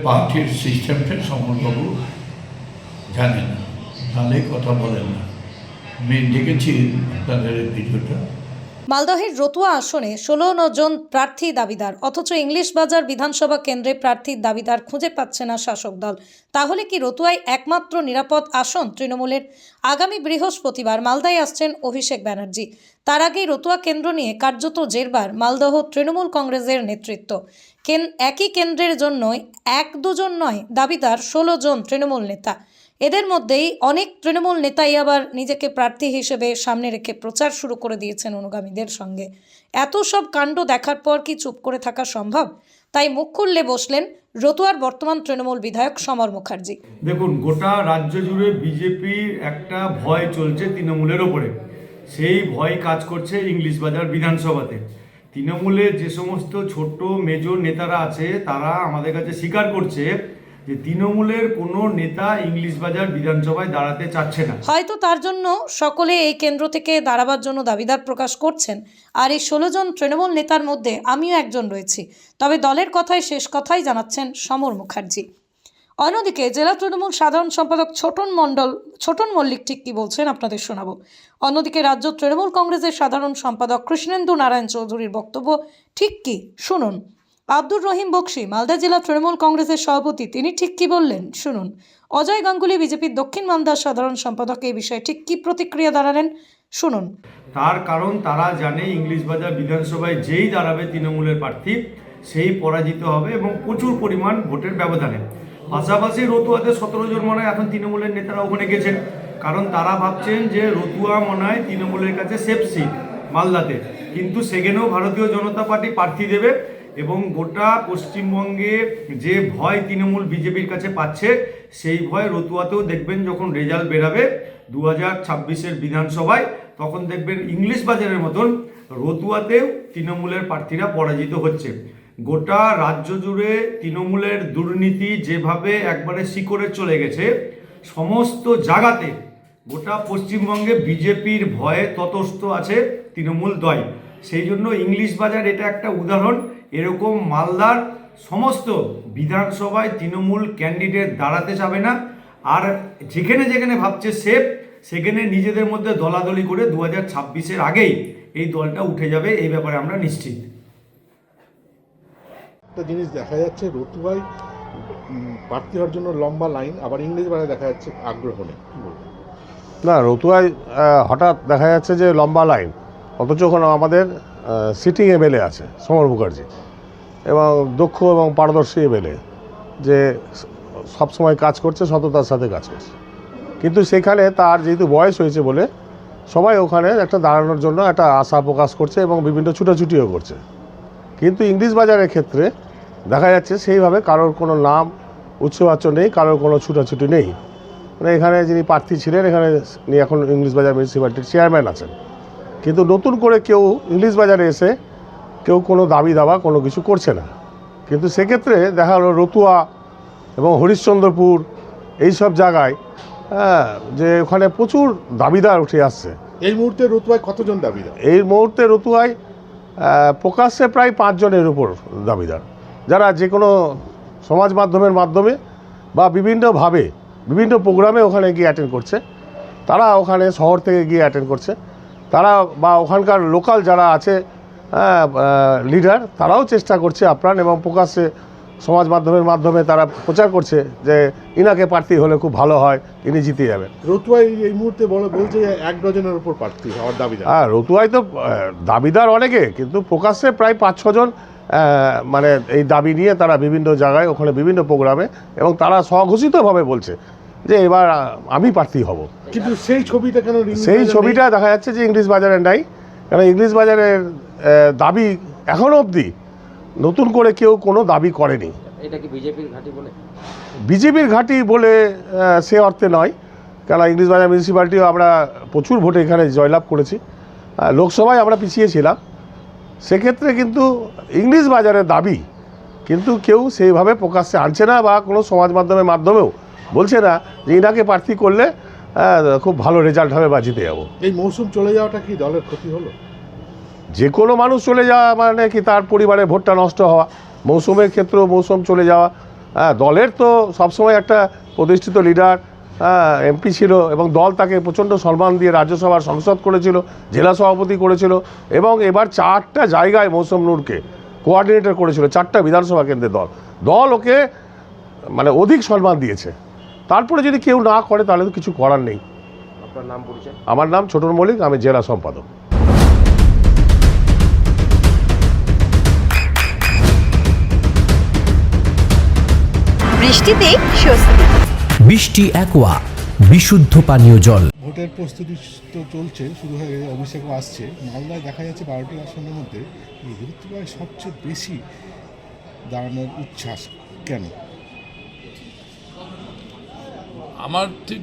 পার্টির সিস্টেমটা সমরবাবু জানেন না, তাহলে কথা বলেন না। আমি দেখেছি তাদের ভিডিওটা। মালদহের রতুয়া আসনে 16 জন প্রার্থী দাবিদার, অথচ ইংলিশ বাজার বিধানসভা কেন্দ্রে প্রার্থীর দাবিদার খুঁজে পাচ্ছে না শাসক দল। তাহলে কি রতুয়ায় একমাত্র নিরাপদ আসন তৃণমূলের? আগামী বৃহস্পতিবার মালদায় আসছেন অভিষেক ব্যানার্জি। তার আগেই রতুয়া কেন্দ্র নিয়ে কার্যত জেরবার মালদহ তৃণমূল কংগ্রেসের নেতৃত্ব। একই কেন্দ্রের জন্যই এক দুজন নয়, দাবিদার 16 জন তৃণমূল নেতা। এদের মধ্যেই অনেক তৃণমূল নেতাই আবার নিজেকে প্রার্থী হিসেবে সামনে রেখে প্রচার শুরু করে দিয়েছেন অনুগামীদের সঙ্গে। এত সব কাণ্ড দেখার পর কি চুপ করে থাকা সম্ভব? তাই মুখ খুললে বসলেন রতুয়ার বর্তমান তৃণমূল বিধায়ক সমর মুখার্জি। দেখুন, গোটা রাজ্য জুড়ে বিজেপির একটা ভয় চলছে তৃণমূলের ওপরে। সেই ভয় কাজ করছে ইংলিশ বাজার বিধানসভাতে। তৃণমূলের যে সমস্ত ছোট মেজর নেতারা আছে তারা আমাদের কাছে স্বীকার করছে যে তৃণমূলের কোনো নেতা ইংলিশ বাজার বিধানসভায় দাঁড়াতে চাচ্ছে না। হয়তো তার জন্য সকলে এই কেন্দ্র থেকে দাঁড়াবার জন্য দাবিদার প্রকাশ করছেন। আর এই 16 জন তৃণমূল নেতার মধ্যে আমিও একজন রয়েছি। তবে দলের কথায় শেষ কথাই জানাচ্ছেন সমর মুখার্জি। অন্যদিকে জেলা তৃণমূল সাধারণ সম্পাদক ছোটন মল্লিক ঠিক কি বলছেন আপনাদের শোনাবো। অন্যদিকে রাজ্য তৃণমূল কংগ্রেসের সাধারণ সম্পাদক কৃষ্ণেন্দু নারায়ণ চৌধুরীর বক্তব্য ঠিক কি শুনুন। আব্দুর রহিম বক্সি মালদা জেলা তৃণমূল কংগ্রেসের সভাপতি, তিনি ঠিক কি বললেন শুনুন। অজয় গাঙ্গুলি বিজেপির দক্ষিণ মালদার সাধারণ সম্পাদক এই বিষয়ে ঠিক কি প্রতিক্রিয়া দাঁড়ালেন শুনুন। তার কারণ তারা জানে ইংলিশ বাজার বিধানসভায় যেই দাঁড়াবে তৃণমূলের প্রার্থী সেই পরাজিত হবে এবং প্রচুর পরিমাণ ভোটের ব্যবধানে। পাশাপাশি রতুয়াতে 17 জন মনে হয় এখন তৃণমূলের নেতারা ওখানে গেছেন, কারণ তারা ভাবছেন যে রতুয়া মনে হয় তৃণমূলের কাছে সেফ সিট মালদাতে, কিন্তু সেখানেও ভারতীয় জনতা পার্টি প্রার্থী দেবে এবং গোটা পশ্চিমবঙ্গে যে ভয় তৃণমূল বিজেপির কাছে পাচ্ছে সেই ভয় রতুয়াতেও দেখবেন যখন রেজাল্ট বেরাবে 2026-এর বিধানসভায়, তখন দেখবেন ইংলিশ বাজারের মতন রতুয়াতেও তৃণমূলের প্রার্থীরা পরাজিত হচ্ছে। গোটা রাজ্য জুড়ে তৃণমূলের দুর্নীতি যেভাবে একবারে শিকড়ে চলে গেছে, সমস্ত জায়গাতে গোটা পশ্চিমবঙ্গে বিজেপির ভয়ে ততস্থ আছে তৃণমূল দল। সেই জন্য ইংলিশ বাজার এটা একটা উদাহরণ। এরকম মালদার সমস্ত বিধানসভায় তৃণমূল ক্যান্ডিডেট দাঁড়াতে যাবে না, আর যেখানে যেখানে ভাবছে সেফ সেখানে নিজেদের মধ্যে দলাদলি করে 2026-এর আগেই এই দলটা উঠে যাবে, এই ব্যাপারে আমরা নিশ্চিত। একটা জিনিস দেখা যাচ্ছে, রতুয়ায় প্রার্থী হওয়ার জন্য লম্বা লাইন, আবার ইংলিশ বাজারে দেখা যাচ্ছে আগ্রহ নেই। না, রতুয়ায় হঠাৎ দেখা যাচ্ছে যে লম্বা লাইন, অথচ ওখানে আমাদের সিটিং এমএলএ আছে সমর মুখার্জি, এবং দক্ষ এবং পারদর্শী এমএলএ, যে সবসময় কাজ করছে, সততার সাথে কাজ করছে। কিন্তু সেখানে তার যেহেতু বয়স হয়েছে বলে সবাই ওখানে একটা দাঁড়ানোর জন্য একটা আশা প্রকাশ করছে এবং বিভিন্ন ছুটাছুটিও করছে। কিন্তু ইংলিশ বাজারের ক্ষেত্রে দেখা যাচ্ছে সেইভাবে কারোর কোনো নাম উচ্চবাচ্য নেই, কারোর কোনো ছুটাছুটি নেই। মানে এখানে যিনি প্রার্থী ছিলেন, এখানে এখন ইংলিশ বাজার মিউনিসিপ্যালিটির চেয়ারম্যান আছেন, কিন্তু নতুন করে কেউ ইংলিশ বাজারে এসে কেউ কোনো দাবি দাবা কোনো কিছু করছে না। কিন্তু সেক্ষেত্রে দেখা হলো রতুয়া এবং হরিশ্চন্দ্রপুর এই সব জায়গায় যে ওখানে প্রচুর দাবিদার উঠে আসছে। এই মুহূর্তে রতুয়ায় কতজন দাবিদার? এই মুহূর্তে রতুয়ায় প্রকাশ্যে প্রায় 5 জনের উপর দাবিদার, যারা যে কোনো সমাজ মাধ্যমের মাধ্যমে বা বিভিন্নভাবে বিভিন্ন প্রোগ্রামে ওখানে গিয়ে অ্যাটেন্ড করছে। তারা ওখানে শহর থেকে গিয়ে অ্যাটেন্ড করছে, তারা বা ওখানকার লোকাল যারা আছে লিডার, তারাও চেষ্টা করছে আপ্রাণ এবং প্রকাশ্যে সমাজ মাধ্যমের মাধ্যমে তারা প্রচার করছে যে ইনাকে প্রার্থী হলে খুব ভালো হয়, ইনি জিতে যাবেন। রতুয়ায় এই মুহূর্তে বলছে 1 ডজনের উপর প্রার্থী হওয়ার দাবিদার। হ্যাঁ, রতুয়ায় তো দাবিদার অনেকে, কিন্তু প্রকাশ্যে প্রায় 5-6 জন মানে এই দাবি নিয়ে তারা বিভিন্ন জায়গায় ওখানে বিভিন্ন প্রোগ্রামে, এবং তারা স্বঘোষিতভাবে বলছে যে এবার আমি প্রার্থী হব। কিন্তু সেই ছবিটা কেন? সেই ছবিটা দেখা যাচ্ছে যে ইংলিশ বাজারে নাই, কারণ ইংলিশ বাজারের দাবি এখনও অবধি নতুন করে কেউ কোনো দাবি করেনি। এটা কি বিজেপির ঘাঁটি বলে? বিজেপির ঘাঁটি বলে সে অর্থে নয়, কারণ ইংলিশ বাজার মিউনিসিপ্যালিটিও আমরা প্রচুর ভোটে এখানে জয়লাভ করেছি, লোকসভায় আমরা পিছিয়েছিলাম। সেক্ষেত্রে কিন্তু ইংলিশ বাজারের দাবি কিন্তু কেউ সেইভাবে প্রকাশ্যে আনছে না, বা কোনো সমাজ মাধ্যমেও বলছে না যে ইনাকে প্রার্থী করলে খুব ভালো রেজাল্ট হবে বা জিতে যাবো। এই মৌসুম চলে যাওয়াটা কি দলের ক্ষতি হলো? যে কোনো মানুষ চলে যাওয়া মানে কি তার পরিবারের ভোটটা নষ্ট হওয়া, মৌসুমের ক্ষেত্রেও মৌসুম চলে যাওয়া হ্যাঁ, দলের তো সবসময় একটা প্রতিষ্ঠিত লিডার, এমপি ছিল এবং দল তাকে প্রচণ্ড সম্মান দিয়ে রাজ্যসভার সংসদ করেছিল, জেলা সভাপতি করেছিল এবং এবার 4টা জায়গায় মৌসুম নূরকে কোঅর্ডিনেটর করেছিল, 4টা বিধানসভা কেন্দ্রের দল ওকে মানে অধিক সম্মান দিয়েছে। তারপরে যদি কেউ না করে তাহলে তো কিছু করার নেই। আপনার নাম পরিচয়? আমার নাম ছোটন মল্লিক, আমি জেলা সম্পাদক। বৃষ্টিতেই স্বস্তি। বৃষ্টি অ্যাকোয়া বিশুদ্ধ পানীয় জল। ভোটের প্রস্তুতি তো চলছে, শুরু হয়ে গেছে, অভিষেকও আসছে। মালদায় দেখা যাচ্ছে 12টি আসনের মধ্যে এই রতুয়ায় সবচেয়ে বেশি দাঁড়ানোর উচ্ছ্বাস কেন? আমার ঠিক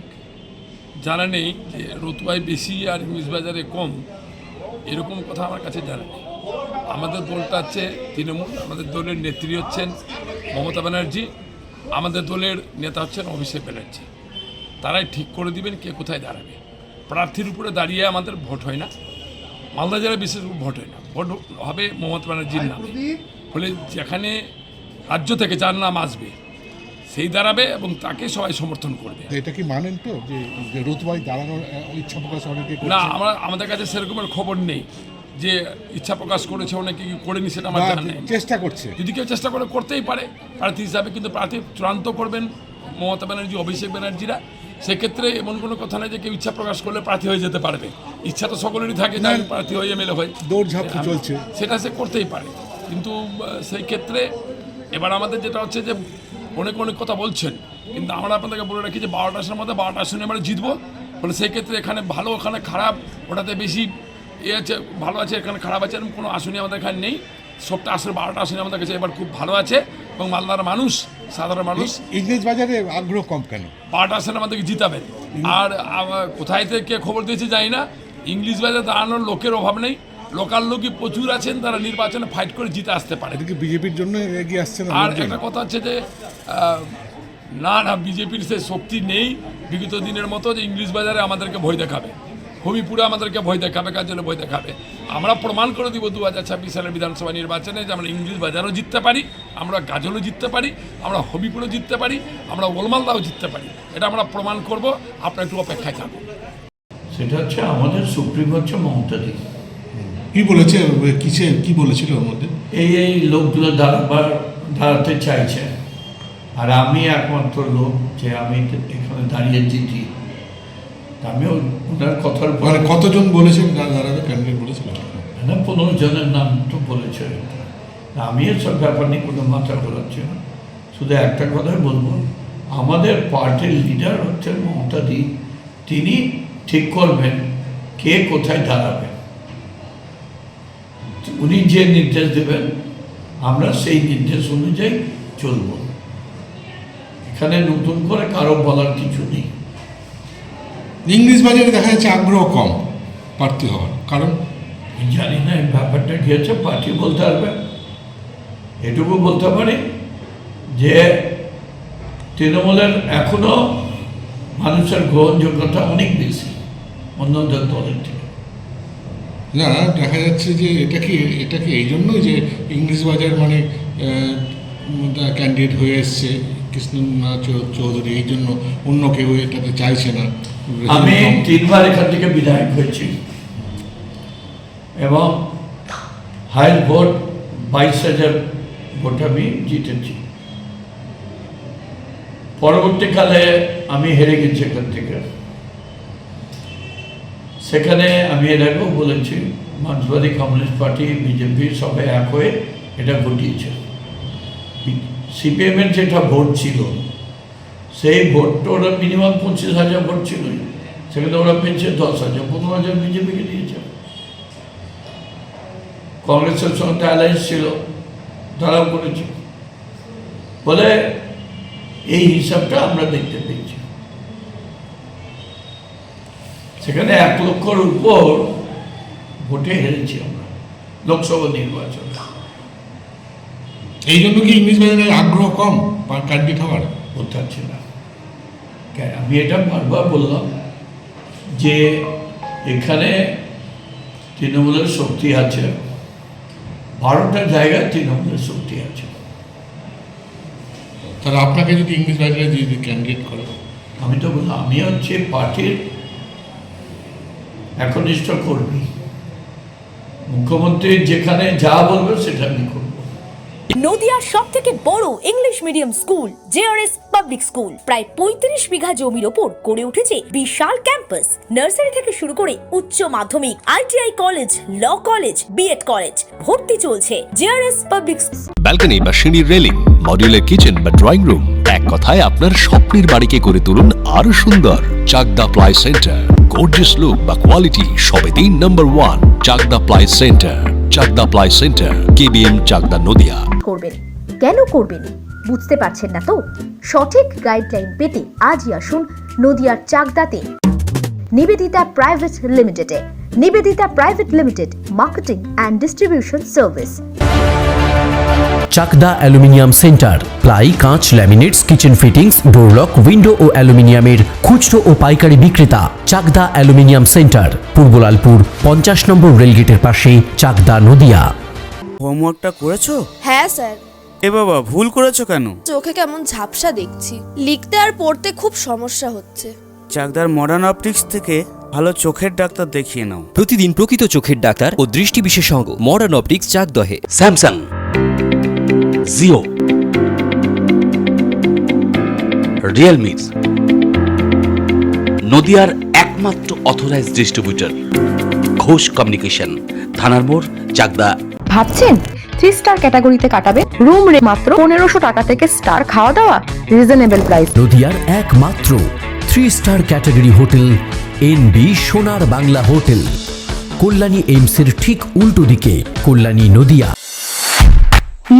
জানা নেই যে রতুয়ায় বেশি আর ইংলিশ বাজারে কম, এরকম কথা আমার কাছে জানা নেই। আমাদের দলটা হচ্ছে তৃণমূল, আমাদের দলের নেত্রী হচ্ছেন মমতা ব্যানার্জি, আমাদের দলের নেতা হচ্ছেন অভিষেক ব্যানার্জি। তারাই ঠিক করে দিবেন কে কোথায় দাঁড়াবে। প্রার্থীর উপরে দাঁড়িয়ে আমাদের ভোট হয় না, মালদা জেলায় বিশেষ ভোট হয় না, ভোট হবে মমতা ব্যানার্জির নামে। ফলে যেখানে রাজ্য থেকে যার নাম আসবে সেই দাঁড়াবে এবং তাকে সবাই সমর্থন করবে। এটা কি মানেন তো যে রতুয়ায় দাঁড়ানোর ইচ্ছা প্রকাশ অনেকে করছে? না, আমাদের কাছে সেরকমের খবর নেই যে ইচ্ছা প্রকাশ করেছে, অনেকে কি করেনি সেটা আমার জানা নেই। চেষ্টা করছে, যদি কেউ চেষ্টা করে করতেই পারে প্রার্থী হিসাবে, কিন্তু প্রার্থী চূড়ান্ত করবেন মমতা ব্যানার্জি, অভিষেক ব্যানার্জিরা। সেক্ষেত্রে এমন কোনো কথা নেই যে কেউ ইচ্ছা প্রকাশ করলে প্রার্থী হয়ে যেতে পারবে। ইচ্ছা তো সকলেরই থাকে যে আমি প্রার্থী হয়ে এমএলএ হয়, দৌড়ঝাঁপ তো চলছে, সেটা সে করতেই পারে। কিন্তু সেই ক্ষেত্রে এবার আমাদের যেটা হচ্ছে যে অনেক কথা বলছেন, কিন্তু আমরা আপনাদেরকে বলে রাখি যে 12টা আসনের মধ্যে 12টা আসনে আমরা জিতবো। ফলে সেই ক্ষেত্রে এখানে ভালো, ওখানে খারাপ, ওটাতে বেশি এ আছে, ভালো আছে, এখানে খারাপ আছে, এরকম কোনো আসনই আমাদের এখানে নেই। সবটা আসলে 12টা আসনে আমাদের কাছে এবার খুব ভালো আছে এবং মালদার মানুষ, সাধারণ মানুষ ইংরেজ বাজারে আগ্রহ কম কেন? 12টা আসনে আমাদেরকে জিতাবেন। আর কোথায় থেকে খবর দিয়েছে জানি না, ইংলিশ বাজারে দাঁড়ানোর লোকের অভাব নেই, লোকাল লোকই প্রচুর আছেন, তারা নির্বাচনে ফাইট করে জিতে আসতে পারে। এটা কি বিজেপির জন্য এগিয়ে আসছে না? আর একটা কথা হচ্ছে যে না, বিজেপির সে শক্তি নেই বিগত দিনের মতো যে ইংলিশ বাজারে আমাদেরকে ভয় দেখাবে, হবিপুরে আমাদেরকে ভয় দেখাবে, কার জন্য ভয় দেখাবে। আমরা প্রমাণ করে দিব 2026 সালের বিধানসভা নির্বাচনে যে আমরা ইংলিশ বাজারও জিততে পারি, আমরা গাজলও জিততে পারি, আমরা হবিপুরেও জিততে পারি, আমরা ওলমালদাও জিততে পারি। এটা আমরা প্রমাণ করব, আপনারা একটু অপেক্ষায় থাকুন। সেটা হচ্ছে আমাদের সুপ্রিম হচ্ছে মমতা দি। কি বলেছে, কি বলেছিল ওর মধ্যে? এই লোকগুলো দাঁড়াতে চাইছে, আর আমি একমাত্র লোক যে আমি এখানে দাঁড়িয়ে জিতি। আমিও ওনার কথার মানে কতজন বলেছেন দাঁড়াবে, ক্যান্ডিডেট বলেছিল? 15 জনের নাম তো বলেছে। আমি এসব ব্যাপার নিয়ে কোনো মাথা ঘোরাচ্ছি না, শুধু একটা কথাই বলবো, আমাদের পার্টির লিডার হচ্ছেন মমতা দি। তিনি ঠিক করবেন কে কোথায় দাঁড়াবে, উনি যে নির্দেশ দেবেন আমরা সেই নির্দেশ অনুযায়ী চলব। এখানে নতুন করে কারো বলার কিছু নেই। ইংলিশ বাজারে দেখা যাচ্ছে আগ্রহ কম প্রার্থী হওয়ার কারণ? জানি না এই ব্যাপারটা কি হচ্ছে, পার্টি বলতে পারবে। এটুকু বলতে পারি যে তৃণমূলের এখনো মানুষের গ্রহণযোগ্যতা অনেক বেশি অন্যদের দলের থেকে। না, দেখা যাচ্ছে যে এটা কি এই জন্যই যে ইংলিশ বাজার মানে ক্যান্ডিডেট হয়ে এসছে কৃষ্ণনাথ চৌধুরী, এই জন্য অন্য কেউ এটাতে চাইছে না? আমি 3বার এখান থেকে বিধায়ক হয়েছি এবং হাইয়েস্ট ভোট 22,000 ভোট আমি জিতেছি। পরবর্তীকালে আমি হেরে গেছি এখান থেকে। সেখানে আমি এর আগেও বলেছি, মার্ক্সবাদী কমিউনিস্ট পার্টি, বিজেপি সবাই এক হয়ে এটা ঘটিয়েছে। সিপিএমের যেটা ভোট ছিল সেই ভোটটা ওরা মিনিমাম 25,000 ভোট ছিল, সেখানে ওরা পেয়েছে 10,000, 15,000 বিজেপিকে দিয়েছে। কংগ্রেসের সঙ্গে অ্যালায়েন্স ছিল, তারাও করেছে। বলে এই হিসাবটা আমরা দেখতে পেয়েছি। সেখানে 1 লক্ষর উপর ভোটে হেরেছি আমরা লোকসভা নির্বাচনে। এই জন্য কি ইংলিশ বাজারের আগ্রহ কম ক্যান্ডিডেট হওয়ার? বলতে পারছি না। আমি এটা বারবার বললাম যে এখানে তৃণমূলের শক্তি আছে, 12টা জায়গায় তৃণমূলের শক্তি আছে। তাহলে আপনাকে যদি ইংলিশ বাজারে যদি ক্যান্ডিডেট করে, আমি তো বললাম আমি হচ্ছে পার্টির একনিষ্ঠ কর্মী, মুখ্যমন্ত্রী যেখানে যা বলবে সেটা আমি করবো। নদিয়ার সব থেকে বড় English medium school JRS public school প্রায় ৩৫ বিঘা জমির ওপর গড়ে উঠেছে বিশাল ক্যাম্পাস। নার্সারি থেকে শুরু করে উচ্চ মাধ্যমিক, ITI college, law college, BEd college, ভর্তি চলছে জেআরএস পাবলিক। ব্যালকনি বা সিঁড়ির রেলিং, মডিউলার কিচেন বা ড্রয়িং রুম, এক কথায় আপনার স্বপ্নের বাড়িকে করে তুলুন আরো সুন্দর। Chakdah ply centre, gorgeous look বা কোয়ালিটি সবে 3 number 1 Chakdah ply centre. Chakdah ply centre, KBM, Chakdah, Nadia. করবেন কেন করবেন বুঝতে পারছেন না তো? সঠিক গাইডলাইন পেতে আজই আসুন নদিয়ার চাকদাতে নিবেদিতা প্রাইভেট লিমিটেডে। Nivedita private limited, marketing and distribution service. Chakdah aluminium centre, ply, কাঁচ, laminates, kitchen fittings, door lock, window ও অ্যালুমিনিয়ামের খুচরো ও পাইকারি বিক্রেতা। Chakdah aluminium centre, Purbalalpur 50 number রেলগেটের পাশে, চাকদা, নদিয়া। হোমওয়ার্কটা করেছো? হ্যাঁ স্যার। এ বাবা, ভুল করেছো কেন? চোখে কেমন ঝাপসা দেখছি, লিখতে আর পড়তে খুব সমস্যা হচ্ছে। চাকদার মডার্ন অপটিক্স থেকে ভালো চোখের ডাক্তার দেখিয়ে নাও। প্রতিদিন প্রকৃত চোখের ডাক্তার ও দৃষ্টি বিশেষজ্ঞ মডার্ন অপটিক্স, চাকদহে। স্যামসাং, জিও, রিয়েলমি, নদিয়ার একমাত্র অথরাইজড ডিস্ট্রিবিউটর ঘোষ কমিউনিকেশন, থানার মোড়, চাকদা। ভাবছেন 3 স্টার ক্যাটাগরিতে কাটাবেন? রুম রে মাত্র 1500 টাকা থেকে স্টার, খাওয়া দাওয়া রিজনেবল প্রাইস। নদিয়ার একমাত্র 3 স্টার ক্যাটাগরি হোটেল এনবি সোনার বাংলা হোটেল, কল্যাণী এইমসের ঠিক উল্টো দিকে, কল্যাণী, নদিয়া।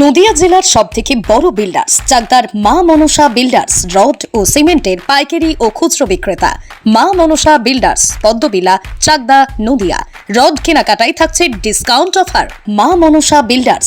নদিয়া জেলার সব থেকে বড় বিল্ডার্স চাকদার মা মনসা বিল্ডার্স, রড ও সিমেন্টের পাইকারি ও খুচরো বিক্রেতা। মা মনসা বিল্ডার্স, পদ্মবিলা, চাকদা, নদিয়া। রড কেনাকাটায় থাকছে ডিসকাউন্ট অফার। মা মনসা বিল্ডার্স,